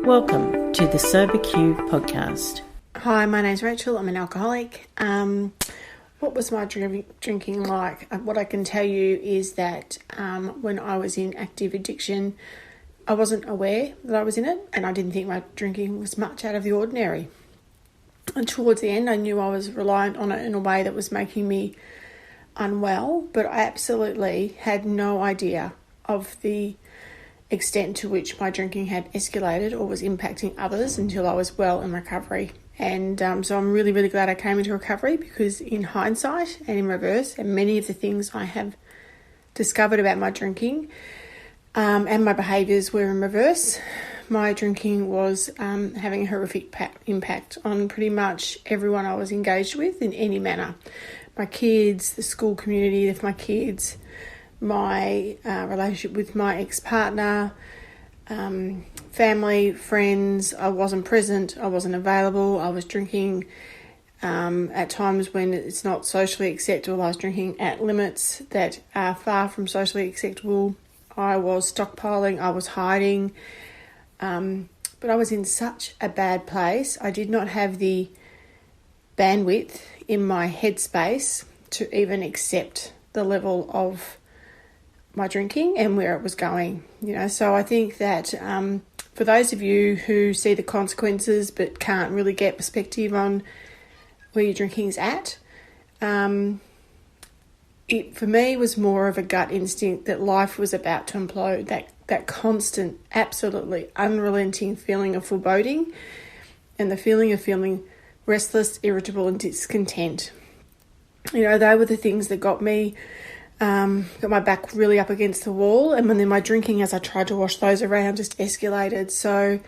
Welcome to the SoberQ podcast. Hi, my name's Rachel. I'm an alcoholic. What was my drinking like? What I can tell you is that when I was in active addiction, I wasn't aware that I was in it, and I didn't think my drinking was much out of the ordinary. And towards the end, I knew I was reliant on it in a way that was making me unwell, but I absolutely had no idea of the extent to which my drinking had escalated or was impacting others until I was well in recovery. And so I'm really, really glad I came into recovery, because in hindsight and in reverse, and many of the things I have discovered about my drinking and my behaviours were in reverse. My drinking was having a horrific impact on pretty much everyone I was engaged with in any manner. My kids, the school community of my kids, my relationship with my ex-partner, family, friends. I wasn't present, I wasn't available, I was drinking at times when it's not socially acceptable. I was drinking at limits that are far from socially acceptable. I was stockpiling, I was hiding, but I was in such a bad place. I did not have the bandwidth in my headspace to even accept the level of my drinking and where it was going, So I think that for those of you who see the consequences but can't really get perspective on where your drinking's at, it for me was more of a gut instinct that life was about to implode, that constant, absolutely unrelenting feeling of foreboding and the feeling of feeling restless, irritable and discontent. They were the things that got me, got my back really up against the wall, and then my drinking, as I tried to wash those around, just escalated. So,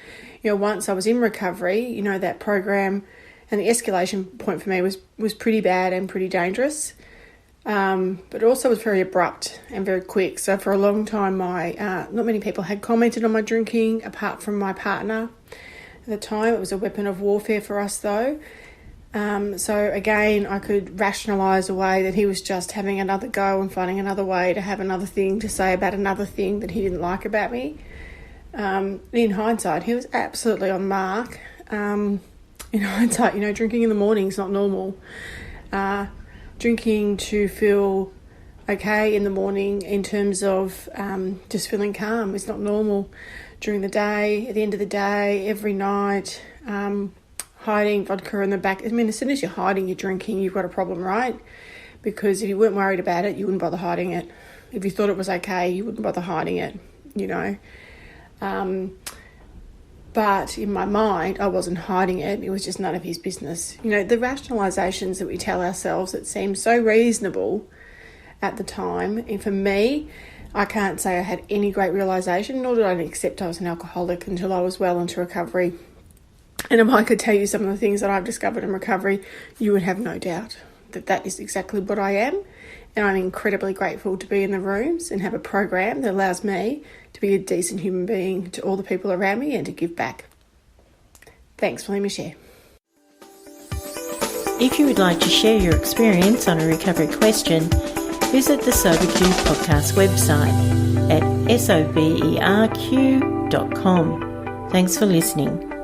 once I was in recovery, that program and the escalation point for me was pretty bad and pretty dangerous, but it also was very abrupt and very quick. So for a long time, not many people had commented on my drinking apart from my partner. At the time, it was a weapon of warfare for us, though. So again, I could rationalise away that he was just having another go and finding another way to have another thing to say about another thing that he didn't like about me. In hindsight, he was absolutely on mark. In hindsight, drinking in the morning is not normal. Drinking to feel okay in the morning in terms of just feeling calm is not normal. During the day, at the end of the day, every night, hiding vodka in the back. As soon as you're hiding your drinking, you've got a problem, right? Because if you weren't worried about it, you wouldn't bother hiding it. If you thought it was okay, you wouldn't bother hiding it, But in my mind, I wasn't hiding it. It was just none of his business. The rationalisations that we tell ourselves that seem so reasonable at the time. And for me, I can't say I had any great realisation, nor did I accept I was an alcoholic until I was well into recovery. And if I could tell you some of the things that I've discovered in recovery, you would have no doubt that is exactly what I am. And I'm incredibly grateful to be in the rooms and have a program that allows me to be a decent human being to all the people around me and to give back. Thanks for letting me share. If you would like to share your experience on a recovery question, visit the SoberQ podcast website at soberq.com. Thanks for listening.